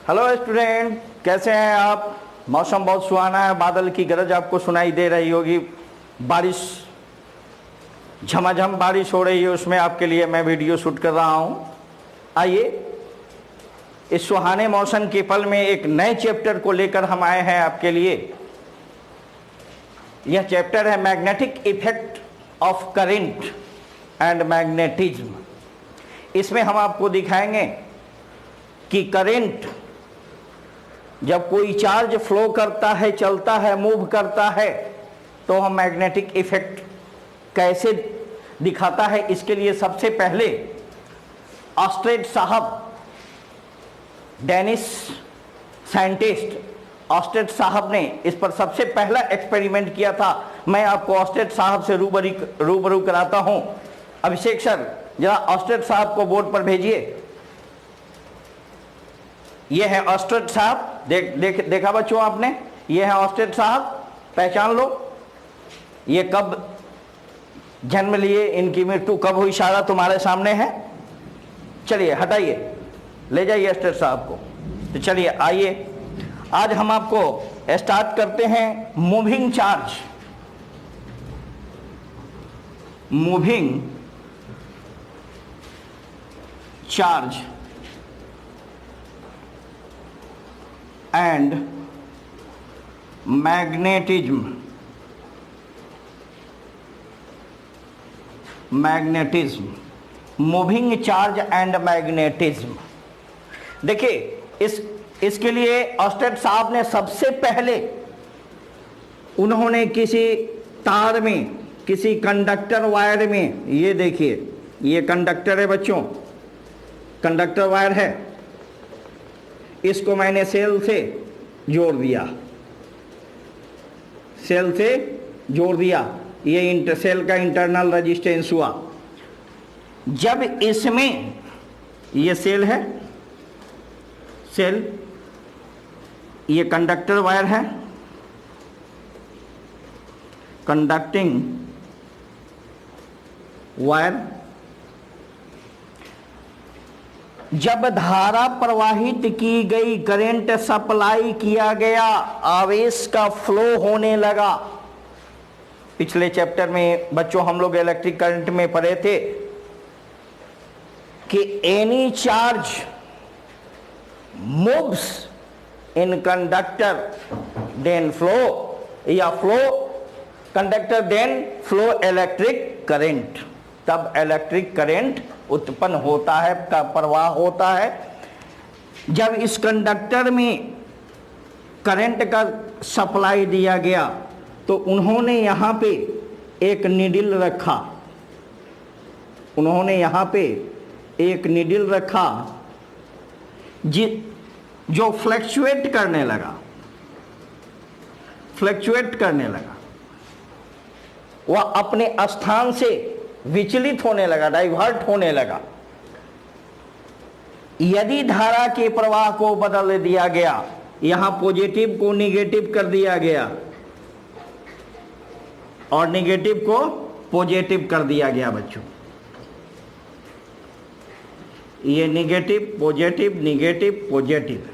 Hello student, कैसे हैं आप। मौसम बहुत सुहाना है, बादल की गरज आपको सुनाई दे रही होगी, बारिश झमाझम बारिश हो रही है, उसमें आपके लिए मैं वीडियो शूट कर रहा हूं। आइए, इस सुहाने मौसम के पल में एक नए चैप्टर को लेकर हम आए हैं आपके लिए। यह चैप्टर है magnetic effect of current and magnetism. इसमें हम आपको दिखाएंगे कि करंट जब कोई चार्ज फ्लो करता है, चलता है, मूव करता है, तो हम मैग्नेटिक इफेक्ट कैसे दिखाता है। इसके लिए सबसे पहले ऑस्टेड साहब, डेनिश साइंटिस्ट ऑस्टेड साहब ने इस पर सबसे पहला एक्सपेरिमेंट किया था। मैं आपको ऑस्टेड साहब से रूबरू कराता हूं। अभिषेक सर, जरा ऑस्टेड साहब को बोर्ड पर भेजिए। ये है ऑस्टेड साहब, देखा बच्चों आपने, ये है ऑस्टेड साहब, पहचान लो। ये कब जन्म लिए, इनकी मृत्यु कब हुई, सारा तुम्हारे सामने है। चलिए हटाइए, ले जाइए ऑस्टेड साहब को। तो चलिए आइए, आज हम आपको स्टार्ट करते हैं moving charge. Moving charge and magnetism. Moving charge and magnetism. देखिए, इसके लिए ऑस्टेड साहब ने सबसे पहले उन्होंने किसी तार में, किसी कंडक्टर वायर में, ये देखिए ये कंडक्टर है बच्चों, कंडक्टर वायर है, इसको मैंने सेल से जोड़ दिया, सेल से जोड़ दिया, ये सेल का इंटरनल रेजिस्टेंस हुआ। जब इसमें, ये सेल है, सेल, ये कंडक्टर वायर है, कंडक्टिंग वायर। जब धारा प्रवाहित की गई, करंट सप्लाई किया गया, आवेश का फ्लो होने लगा। पिछले चैप्टर में बच्चों हम लोग इलेक्ट्रिक करंट में पढ़े थे कि any charge moves in conductor then flow, या flow conductor then flow electric current. तब इलेक्ट्रिक करंट उत्पन्न होता है, का प्रवाह होता है। जब इस कंडक्टर में करंट का सप्लाई दिया गया तो उन्होंने यहाँ पे एक नीडल रखा, उन्होंने यहाँ पे एक नीडल रखा जो फ्लक्चुएट करने लगा, फ्लक्चुएट करने लगा, वह अपने स्थान से विचलित होने लगा, डाइवर्ट होने लगा। यदि धारा के प्रवाह को बदल दिया गया, यहां पॉजिटिव को निगेटिव कर दिया गया और निगेटिव को पॉजिटिव कर दिया गया बच्चों, ये निगेटिव पॉजिटिव, निगेटिव पॉजिटिव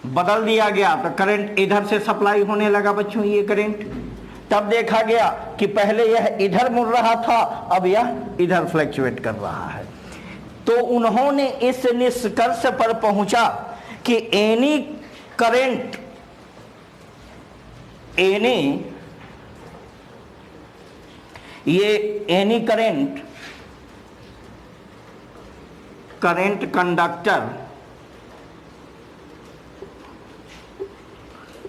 बदल दिया गया, तो करंट इधर से सप्लाई होने लगा बच्चों, ये करंट। तब देखा गया कि पहले यह इधर मुड़ रहा था, अब यह इधर फ्लक्चुएट कर रहा है। तो उन्होंने इस निष्कर्ष पर पहुंचा कि any current, any current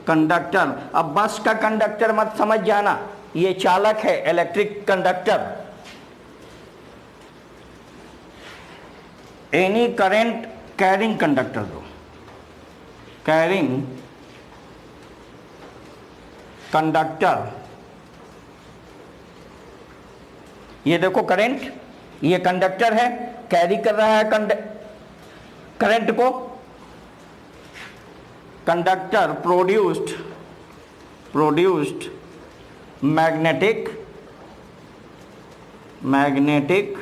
conductor, अब बस का कंडक्टर मत समझ जाना, ये चालक है, electric conductor. Any current carrying conductor दो, कैरिंग कंडक्टर। ये देखो करंट, ये कंडक्टर है, कैरी कर रहा है करंट को। Conductor produced magnetic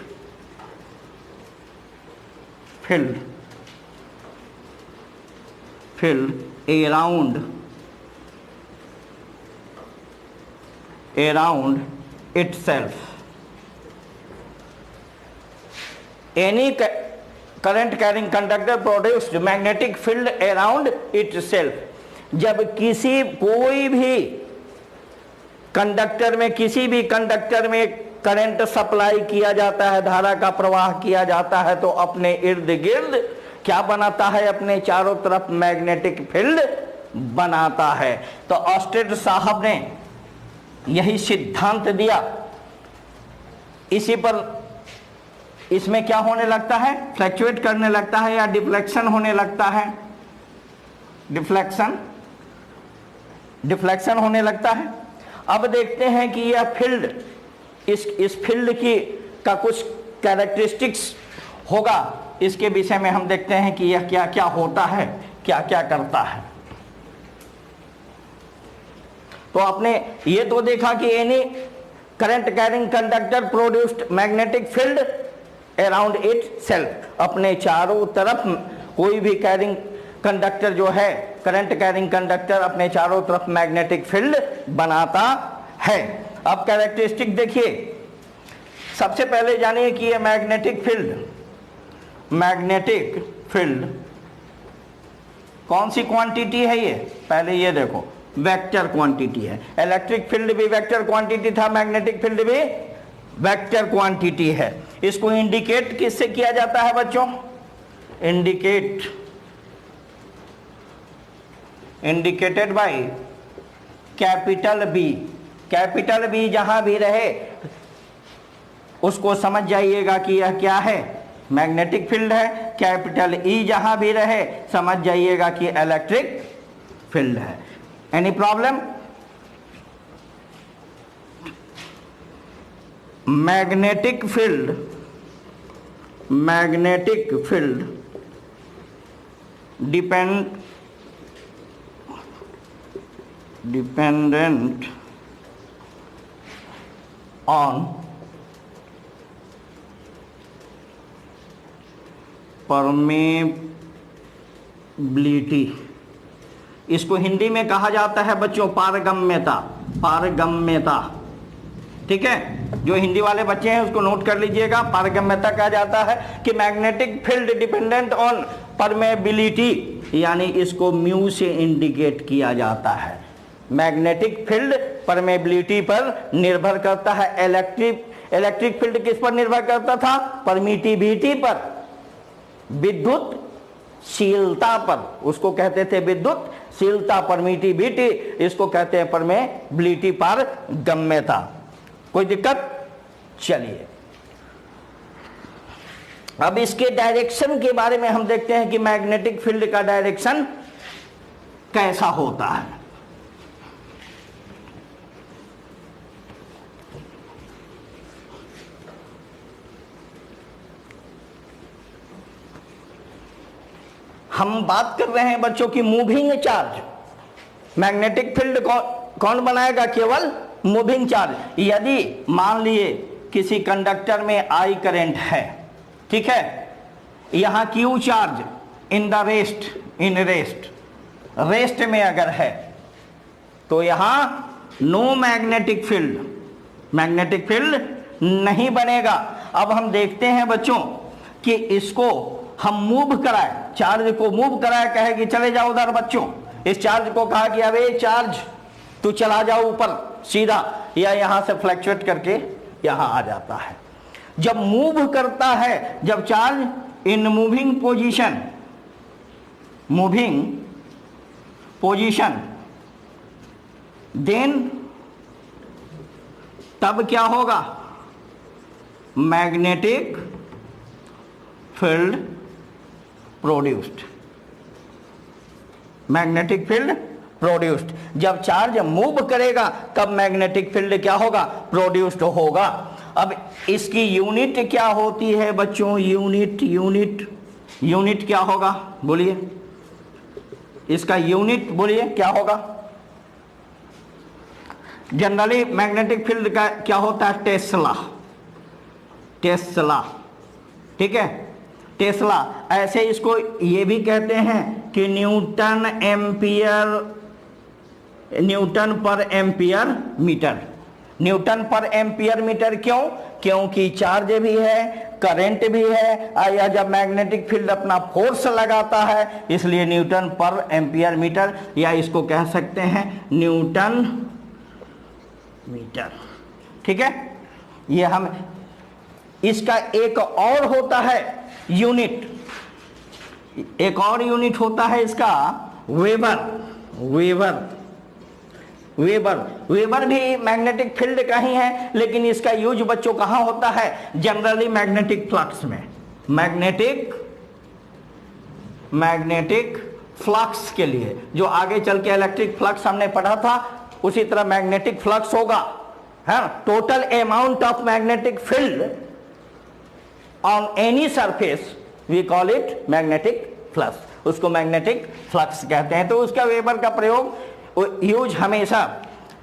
field. field around itself. Any current carrying conductor produced magnetic field around itself. जब कोई भी कंडक्टर में, किसी भी कंडक्टर में करंट सप्लाई किया जाता है, धारा का प्रवाह किया जाता है, तो अपने इर्द गिर्द क्या बनाता है? अपने चारों तरफ मैग्नेटिक फील्ड बनाता है। तो ऑस्टेड साहब ने यही सिद्धांत दिया। इसी पर इसमें क्या होने लगता है? फ्लक्चुएट करने लगता है या डिफ्लेक्शन होने लगता है? डिफ्लेक्शन होने लगता है। अब देखते हैं कि यह फील्ड, इस फील्ड का कुछ कैरेक्टरिस्टिक्स होगा। इसके विषय में हम देखते हैं कि यह क्या क्या होता है, क्या क्या करता है। तो आपने ये तो देखा कि any current carrying conductor produced magnetic field around it self. अपने चारों तरफ कोई भी कैरिंग कंडक्टर जो है, करंट कैरिंग कंडक्टर अपने चारों तरफ मैग्नेटिक फील्ड बनाता है। अब कैरेक्टरिस्टिक देखिए। सबसे पहले जानिए कि ये मैग्नेटिक फील्ड कौन सी क्वांटिटी है? ये पहले ये देखो, वेक्टर क्वांटिटी है। इलेक्ट्रिक फील्ड भी वेक्टर क्वांटिटी था, मैग्नेटिक फील्ड भी वेक्टर क्वांटिटी है। इसको इंडिकेट किससे किया जाता है बच्चों? Indicated by capital B. Capital B जहां भी रहे उसको समझ जाइएगा कि यह क्या है? मैग्नेटिक फील्ड है। कैपिटल ई जहां भी रहे समझ जाइएगा कि इलेक्ट्रिक फील्ड है। Any problem? Magnetic field dependent on permeability. इसको हिंदी में कहा जाता है बच्चों पारगम्यता। ठीक है, जो हिंदी वाले बच्चे हैं उसको नोट कर लीजिएगा। पारगम्यता कहा जाता है कि magnetic field dependent on permeability, यानी इसको म्यू से इंडिकेट किया जाता है। मैग्नेटिक फील्ड परमेबिलिटी पर निर्भर करता है। इलेक्ट्रिक फील्ड किस पर निर्भर करता था? परमिटिविटी पर, विद्युतशीलता पर। उसको कहते थे विद्युतशीलता, परमिटिविटी। इसको कहते हैं परमेबिलिटी, पारगम्यता। कोई दिक्कत? चलिए अब इसके डायरेक्शन के बारे में हम देखते हैं कि मैग्नेटिक फील्ड का डायरेक्शन कैसा होता है। हम बात कर रहे हैं बच्चों की मूविंग चार्ज। मैग्नेटिक फील्ड कौन बनाएगा? केवल मूविंग चार्ज। यदि मान लिए किसी कंडक्टर में आई करंट है, ठीक है, यहां क्यू चार्ज इन रेस्ट में अगर है, तो यहां नो मैग्नेटिक फील्ड नहीं बनेगा। अब हम देखते हैं बच्चों कि इसको हम मूव कराए, चार्ज को मूव कराए, कहे कि चले जाओ उधर बच्चों। इस चार्ज को कहा कि अबे चार्ज तू चला जाओ ऊपर सीधा, या यहां से फ्लक्चुएट करके यहां आ जाता है। जब मूव करता है, जब charge in moving position then तब क्या होगा? Magnetic field produced. जब चार्ज मूव करेगा तब मैग्नेटिक फील्ड क्या होगा? प्रोड्यूस्ड होगा। अब इसकी यूनिट क्या होती है बच्चों? यूनिट क्या होगा? बोलिए, इसका यूनिट बोलिए क्या होगा? जनरली मैग्नेटिक फील्ड का क्या होता है? टेस्ला। ठीक है, टेस्ला। ऐसे इसको ये भी कहते हैं कि न्यूटन पर एम्पियर मीटर। न्यूटन पर एम्पियर मीटर क्यों? क्योंकि चार्ज भी है, करंट भी है, या जब मैग्नेटिक फील्ड अपना फोर्स लगाता है, इसलिए न्यूटन पर एम्पियर मीटर, या इसको कह सकते हैं न्यूटन मीटर। ठीक है, ये हम इसका एक और होता है यूनिट, एक और यूनिट होता है इसका वेबर। वेबर भी मैग्नेटिक फील्ड का ही है, लेकिन इसका यूज बच्चों कहाँ होता है? जनरली मैग्नेटिक फ्लक्स में। मैग्नेटिक फ्लक्स के लिए, जो आगे चल के इलेक्ट्रिक फ्लक्स हमने पढ़ा था, उसी तरह मैग्नेटिक फ्लक्स होगा, है। Total amount of magnetic field on any surface we call it magnetic flux, उसको मैग्नेटिक फ्लक्स कहते हैं। तो उसका वेबर का प्रयोग, यूज हमेशा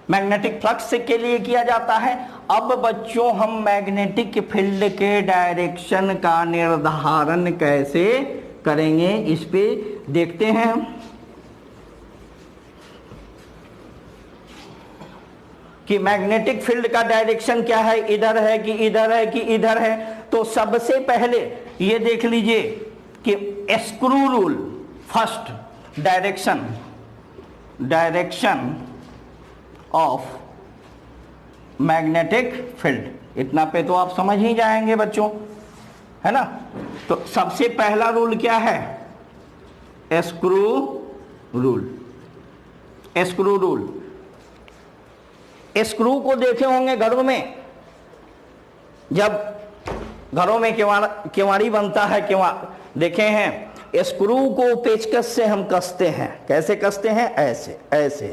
मैग्नेटिक फ्लक्स के लिए किया जाता है। अब बच्चों हम मैग्नेटिक फील्ड के डायरेक्शन का निर्धारण कैसे करेंगे, इस पे देखते हैं। कि मैग्नेटिक फील्ड का डायरेक्शन क्या है, इधर है कि इधर है कि इधर है। तो सबसे पहले ये देख लीजिए कि screw rule, first direction of magnetic field, इतना पे तो आप समझ ही जाएंगे बच्चों, है ना। तो सबसे पहला रूल क्या है? Screw rule. स्क्रू को देखे होंगे घरों में, जब घरों में केवाड़ी बनता है, देखे हैं, स्क्रू को पेचकस से हम कसते हैं। कैसे कसते हैं? ऐसे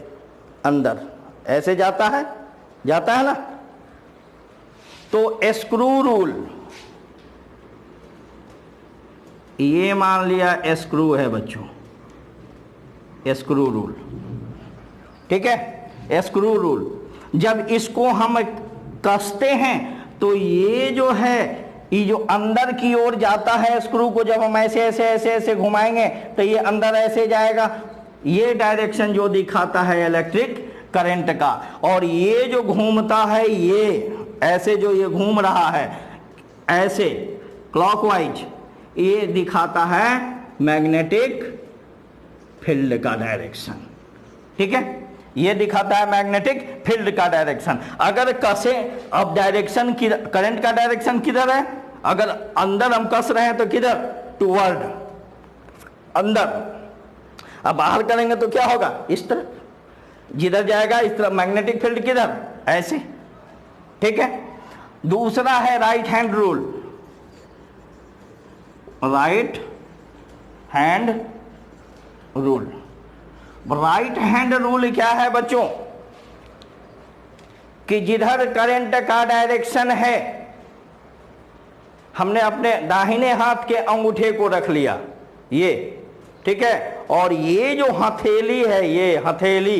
अंदर ऐसे जाता है ना। तो स्क्रू रूल, ये मान लिया स्क्रू है बच्चों, स्क्रू रूल, ठीक है। स्क्रू रूल, जब इसको हम कसते हैं तो ये जो है, ये जो अंदर की ओर जाता है स्क्रू को, जब हम ऐसे घुमाएंगे तो ये अंदर ऐसे जाएगा। ये डायरेक्शन जो दिखाता है इलेक्ट्रिक करंट का। और ये जो घूमता है, ये ऐसे जो ये घूम रहा है ऐसे क्लॉकवाइज, ये दिखाता है मैग्नेटिक फील्ड का डायरेक्शन। ठीक है, ये दिखाता है मैग्नेटिक फील्ड का डायरेक्शन। अगर कसे, अब डायरेक्शन की, करंट का डायरेक्शन किधर है? अगर अंदर हम कस रहे हैं तो किधर? टुवर्ड, अंदर। अब बाहर करेंगे तो क्या होगा? इस तरह, जिधर जाएगा इस तरह। मैग्नेटिक फील्ड किधर? ऐसे। ठीक है। दूसरा है right hand rule. Right hand rule, right hand rule क्या है बच्चों? कि जिधर करंट का डायरेक्शन है, हमने अपने दाहिने हाथ के अंगूठे को रख लिया, ये, ठीक है। और ये जो हथेली है, ये हथेली,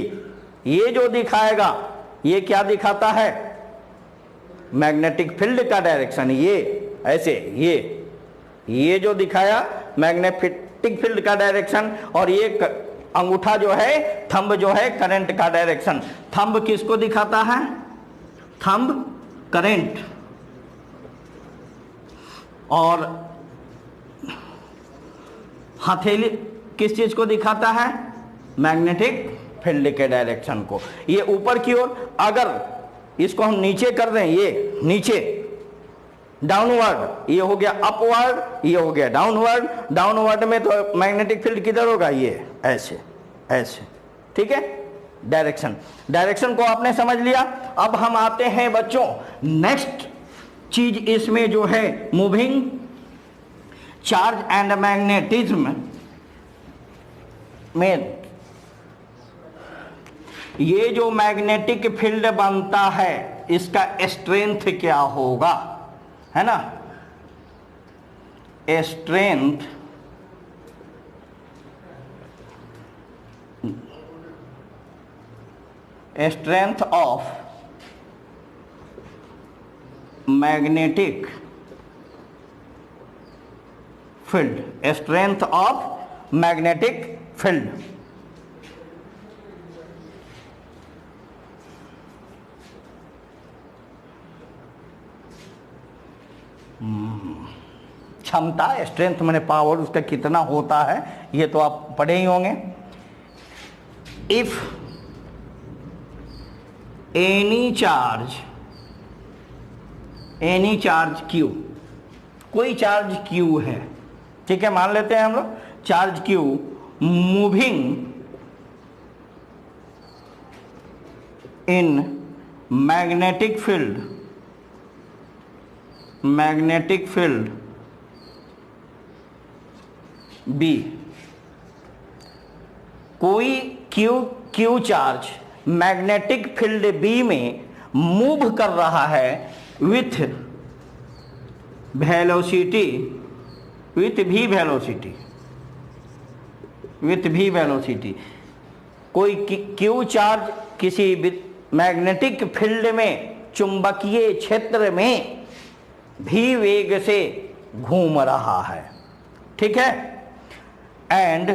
ये जो दिखाएगा, ये क्या दिखाता है? मैग्नेटिक फील्ड का डायरेक्शन। ये ऐसे, ये जो दिखाया मैग्नेटिक फील्ड का डायरेक्शन। और ये अंगूठा जो है, थंब जो है, करंट का डायरेक्शन। थंब किसको दिखाता है? Thumb current. और हथेली किस चीज को दिखाता है? मैग्नेटिक फील्ड के डायरेक्शन को। ये ऊपर की ओर, अगर इसको हम नीचे कर रहे हैं, ये नीचे, डाउनवर्ड, ये हो गया अपवर्ड, ये हो गया डाउनवर्ड। डाउनवर्ड में तो मैग्नेटिक फील्ड किधर होगा? ये ऐसे, ऐसे। ठीक है, डायरेक्शन को आपने समझ लिया। अब हम आते हैं बच्चों नेक्स्ट चीज इसमें जो है, मूविंग चार्ज एंड मैग्नेटिज्म में। ये जो मैग्नेटिक फील्ड बनता है, इसका स्ट्रेंथ क्या होगा, है ना? Strength of magnetic field, strength of magnetic field. क्षमता, स्ट्रेंथ माने पावर, उसका कितना होता है ये तो आप पढ़े ही होंगे। इफ एनी चार्ज क्यू, कोई चार्ज क्यू है, ठीक है, मान लेते हैं हम लोग charge Q moving in magnetic field B, कोई Q charge magnetic field B में मूव कर रहा है विथ भी वेलोसिटी, कोई क्यू चार्ज किसी मैग्नेटिक फील्ड में, चुंबकीय क्षेत्र में भी वेग से घूम रहा है, ठीक है। एंड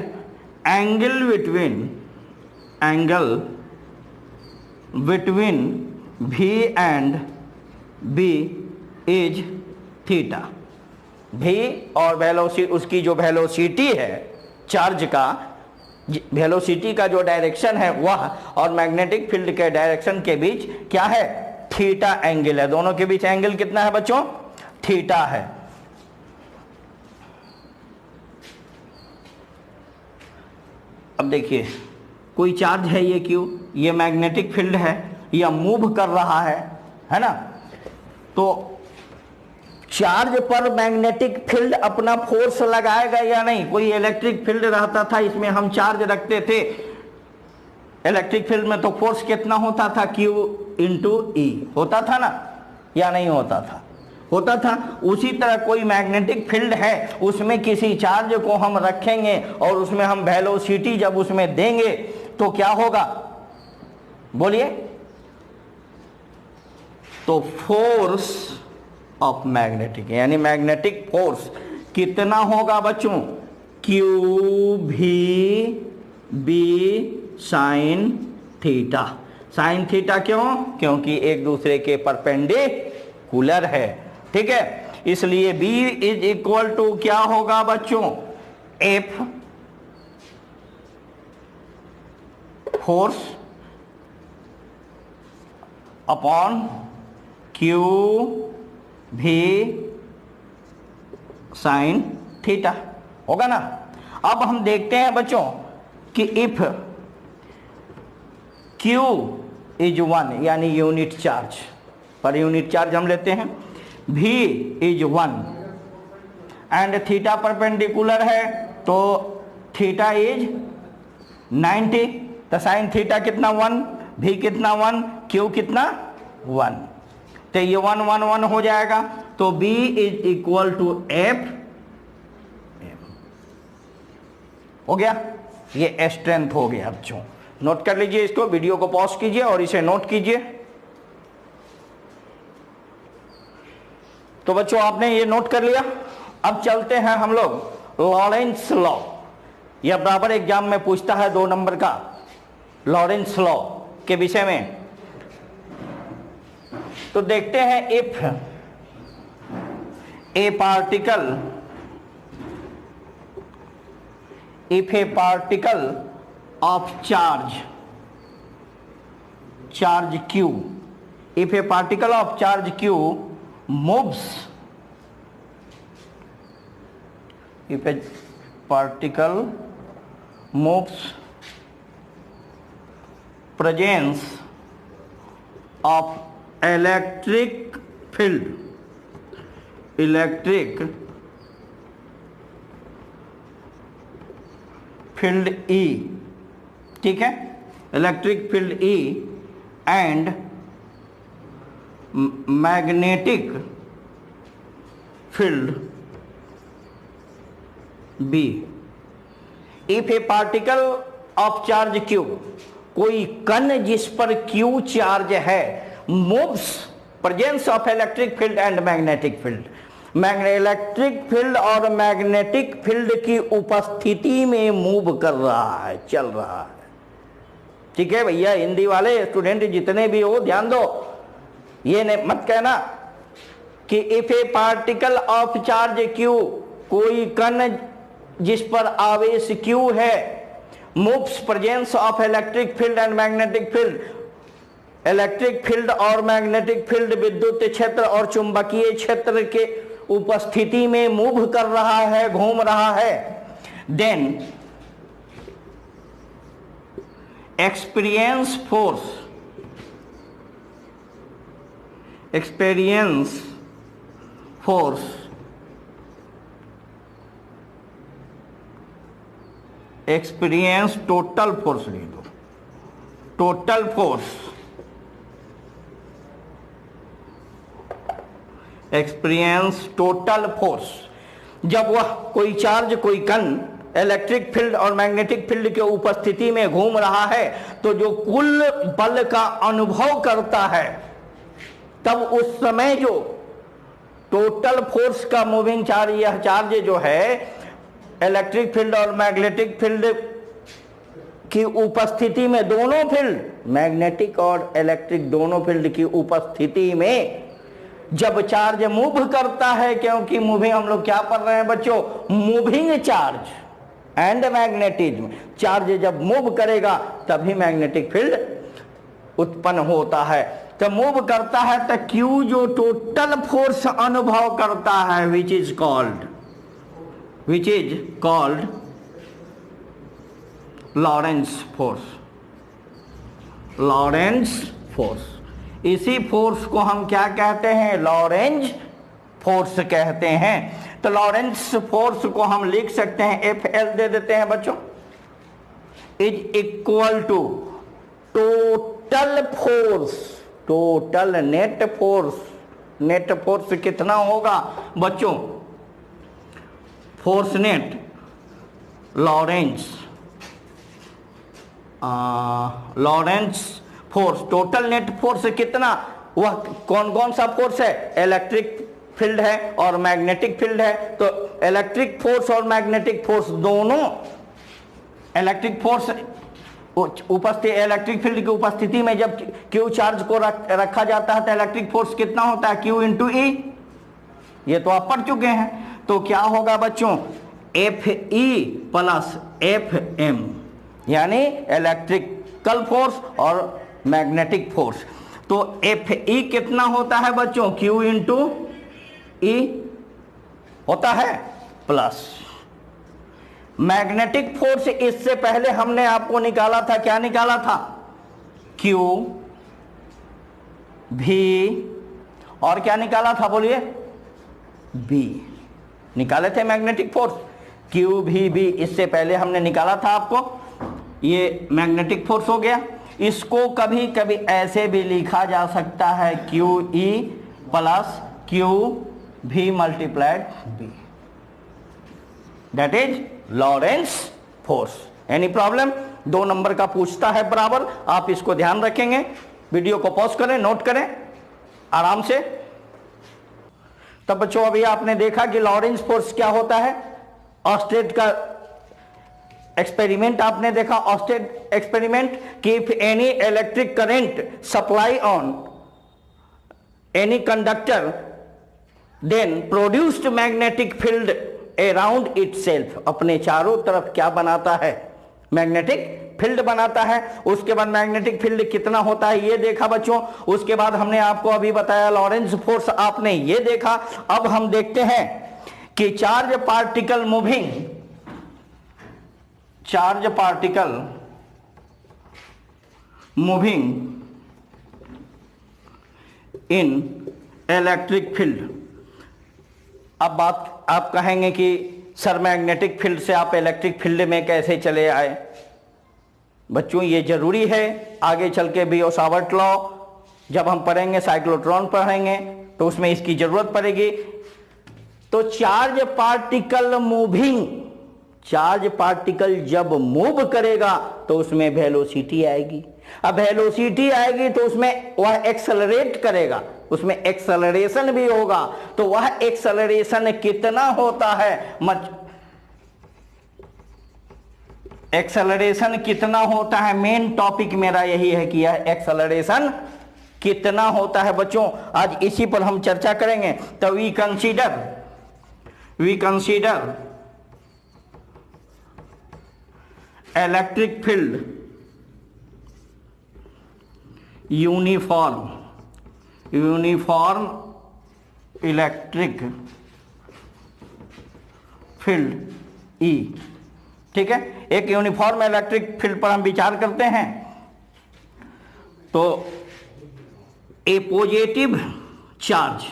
एंगल बिटवीन भी एंड बी इज थीटा। भी और वेलोसिटी, उसकी जो वेलोसिटी है चार्ज का, वेलोसिटी का जो डायरेक्शन है वह और मैग्नेटिक फील्ड के डायरेक्शन के बीच क्या है, थीटा एंगल है। दोनों के बीच एंगल कितना है बच्चों, थीटा है। अब देखिए कोई चार्ज है ये क्यू, ये मैग्नेटिक फील्ड है, या मूव कर रहा है ना, तो चार्ज पर मैग्नेटिक फील्ड अपना फोर्स लगाएगा या नहीं। कोई इलेक्ट्रिक फील्ड रहता था, इसमें हम चार्ज रखते थे, इलेक्ट्रिक फील्ड में तो फोर्स कितना होता था, Q × E होता था ना, या नहीं होता था, होता था। उसी तरह कोई मैग्नेटिक फील्ड है, उसमें किसी चार्ज को हम रखेंगे और उसमें हम वेलोसिटी जब उसमें देंगे तो क्या होगा, बोलिए, तो फोर्स ऑफ मैग्नेटिक, यानी मैग्नेटिक फोर्स कितना होगा बच्चों, QV sine theta. Sine theta क्यों, क्योंकि एक दूसरे के परपेंडिकुलर है, ठीक है। इसलिए B इज इक्वल टू क्या होगा बच्चों, F force upon QV sine theta, होगा ना। अब हम देखते हैं बच्चों कि इफ Q इज 1, यानी unit charge, per unit charge हम लेते हैं, V is 1 and theta perpendicular है, तो थीटा इज 90, तो साइन थीटा कितना 1, V कितना 1, Q कितना 1, तो ये 1 1 1 हो जाएगा, तो B is equal to F हो गया। ये स्ट्रेंथ हो गया बच्चों, नोट कर लीजिए इसको, वीडियो को पॉज कीजिए और इसे नोट कीजिए। तो बच्चों आपने ये नोट कर लिया। अब चलते हैं हम लोग लॉरेंट्ज लॉ, यह बराबर एग्जाम में पूछता है 2 नंबर का, लॉरेंट्ज लॉ के विषय में। तो देखते हैं if A particle of charge Q, if a particle of charge Q moves, if a particle moves presence of electric field E, ठीक है, electric field E and magnetic field B, if A particle of charge Q, कोई कण जिस पर Q charge है, moves presence of electric field and magnetic field, electric field और magnetic field की उपस्थिति में मूव कर रहा है, चल रहा है। ठीक है भैया, हिंदी वाले स्टूडेंट जितने भी हो ध्यान दो, ये मत कहना कि if A particle of charge Q, कोई कण जिस पर आवेश Q है, moves presence of electric field and magnetic field, electric field और मैग्नेटिक फील्ड विद्युत क्षेत्र और चुंबकीय क्षेत्र के उपस्थिति में मूव कर रहा है, घूम रहा है, then experience force experience total force लिख दो, total force, experience total force. जब वह कोई चार्ज, कोई कण इलेक्ट्रिक फील्ड और मैग्नेटिक फील्ड के उपस्थिति में घूम रहा है तो जो कुल बल का अनुभव करता है, तब उस समय जो टोटल फोर्स का मूविंग चार्ज, यह चार्ज जो है इलेक्ट्रिक फील्ड और मैग्नेटिक फील्ड की उपस्थिति में, दोनों फील्ड मैग्नेटिक और इलेक्ट्रिक दोनों फील्ड की उपस्थिति में जब चार्ज मूव करता है, क्योंकि मूविंग हम लोग क्या पढ़ रहे हैं बच्चों, moving charge and magnetism, charge जब मूव करेगा तभी मैग्नेटिक फील्ड उत्पन्न होता है। तो मूव करता है तो Q जो टोटल फोर्स अनुभव करता है, which is called Lawrence force. इसी फोर्स को हम क्या कहते हैं, लॉरेंज फोर्स कहते हैं। तो लॉरेंस फोर्स को हम लिख सकते हैं, FL दे देते हैं बच्चों, is equal to total force, total net force कितना होगा बच्चों, force net Lorentz force, total net force कितना, वह कौन कौन सा फोर्स है, इलेक्ट्रिक फील्ड है और मैग्नेटिक फील्ड है। तो इलेक्ट्रिक फोर्स और मैग्नेटिक फोर्स दोनों, इलेक्ट्रिक फोर्स इलेक्ट्रिक फील्ड की उपस्थिति में जब Q चार्ज को रखा जाता है तो इलेक्ट्रिक फोर्स कितना होता है, Q इंटू E, ये तो आप पढ़ चुके हैं। तो क्या होगा बच्चों, FE प्लस FM, यानी इलेक्ट्रिकल फोर्स और मैग्नेटिक फोर्स। तो FE कितना होता है बच्चों, Q इंटू E होता है प्लस मैग्नेटिक फोर्स। इससे पहले हमने आपको निकाला था, क्या निकाला था, Q V और क्या निकाला था बोलिए, B निकाले थे magnetic force, Q V B। इससे पहले हमने निकाला था आपको, ये मैग्नेटिक फोर्स हो गया। इसको कभी कभी ऐसे भी लिखा जा सकता है, QE plus QV multiplied B, that is Lawrence force. Any problem, 2 number का पूछता है बराबर, आप इसको ध्यान रखेंगे। वीडियो को पॉज करें, नोट करें आराम से। तब बच्चों अभी आपने देखा कि लॉरेंस फोर्स क्या होता है, ऑस्टेड का एक्सपेरिमेंट आपने देखा, ऑस्टेड एक्सपेरिमेंट, कि if any electric current supply on any conductor then produced magnetic field around itself, अपने चारों तरफ क्या बनाता है, मैग्नेटिक फील्ड बनाता है। उसके बाद मैग्नेटिक फील्ड कितना होता है ये देखा बच्चों। उसके बाद हमने आपको अभी बताया लॉरेंस फोर्स, आपने ये देखा। अब हम देखते हैं कि charge particle moving in electric field. अब बात आप कहेंगे कि सर मैग्नेटिक फील्ड से आप इलेक्ट्रिक फील्ड में कैसे चले आए। बच्चों ये जरूरी है, आगे चल के बियो-सावर्ट लॉ जब हम पढ़ेंगे, साइक्लोट्रॉन पढ़ेंगे तो उसमें इसकी जरूरत पड़ेगी। तो चार्ज पार्टिकल जब मूव करेगा तो उसमें वेलोसिटी आएगी। अब वेलोसिटी आएगी तो उसमें वह एक्सेलरेट करेगा, उसमें एक्सेलरेशन भी होगा। तो वह एक्सेलरेशन कितना होता है, एक्सेलरेशन कितना होता है, मेन टॉपिक मेरा यही है कि यह एक्सेलरेशन कितना होता है बच्चों। आज इसी पर हम चर्चा करेंगे। तो we consider electric field uniform electric field E, ठीक है। एक यूनिफॉर्म इलेक्ट्रिक फील्ड पर हम विचार करते हैं। तो ए पॉजिटिव चार्ज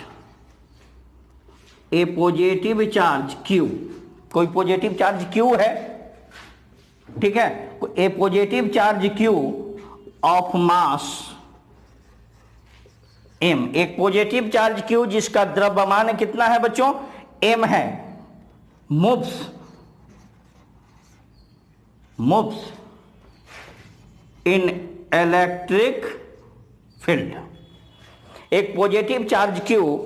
Q, कोई पॉजिटिव चार्ज Q है, ठीक है। A positive charge Q of mass M, एक पॉजिटिव चार्ज Q जिसका द्रव्यमान कितना है बच्चों, M है, मूव्स इन इलेक्ट्रिक फील्ड। एक पॉजिटिव चार्ज Q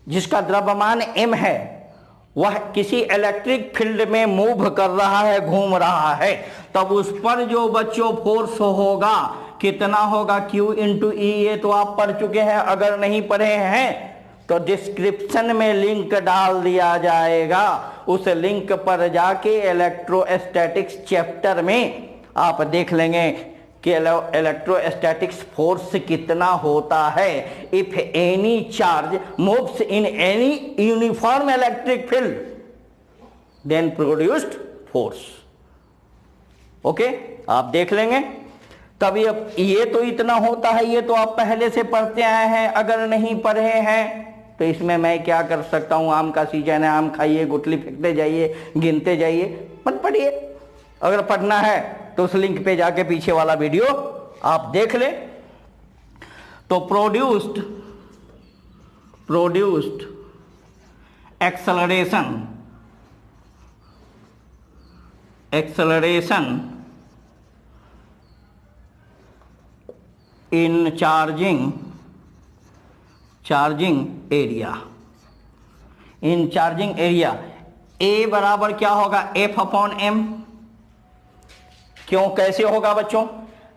जिसका द्रव्यमान M है, वह किसी इलेक्ट्रिक फील्ड में मूव कर रहा है, घूम रहा है, तब उस पर जो बच्चों फोर्स होगा कितना होगा, Q इंटू E। ये तो आप पढ़ चुके हैं, अगर नहीं पढ़े हैं तो डिस्क्रिप्शन में लिंक डाल दिया जाएगा। उस लिंक पर जाके इलेक्ट्रोस्टैटिक्स चैप्टर में आप देख लेंगे कि इलेक्ट्रोस्टैटिक्स फोर्स कितना होता है। If any charge moves in any uniform electric field then produced force. Okay, आप देख लेंगे। तभी अब ये तो इतना होता है, ये तो आप पहले से पढ़ते आए हैं। अगर नहीं पढ़े हैं तो इसमें मैं क्या कर सकता हूं, आम का सीजन है, आम खाइए, गुठली फेंकते जाइए, गिनते जाइए, मत पढ़िए। अगर पढ़ना है तो उस लिंक पे जाके पीछे वाला वीडियो आप देख ले। तो produced acceleration in charging area, a बराबर क्या होगा, F अपॉन M। क्यों, कैसे होगा बच्चों,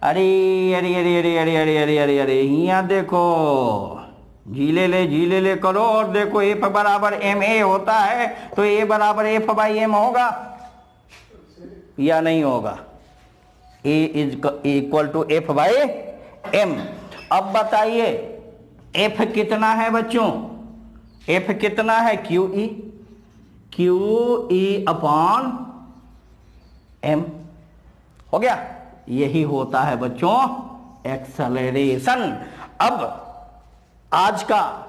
अरे अरे अरे अरे अरे अरे अरे अरे अरे यहाँ देखो, झीले ले करो और देखो F बराबर MA होता है, तो A बराबर F बाई M होगा या नहीं होगा। A is equal to F by M। अब बताइए F कितना है बच्चों, F कितना है, QE अपॉन M हो गया। यही होता है बच्चों एक्सेलरेशन। अब आज का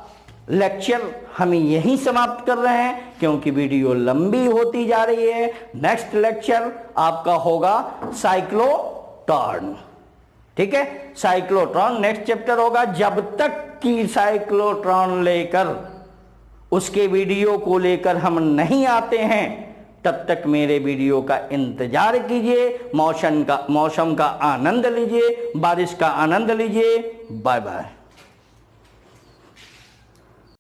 लेक्चर हम यहीं समाप्त कर रहे हैं क्योंकि वीडियो लंबी होती जा रही है। नेक्स्ट लेक्चर आपका होगा साइक्लोट्रॉन, ठीक है। साइक्लोट्रॉन नेक्स्ट चैप्टर होगा। जब तक कि साइक्लोट्रॉन लेकर उसके वीडियो को लेकर हम नहीं आते हैं, तब तक मेरे वीडियो का इंतजार कीजिए। मौसम का आनंद लीजिए, बारिश का आनंद लीजिए। Bye bye.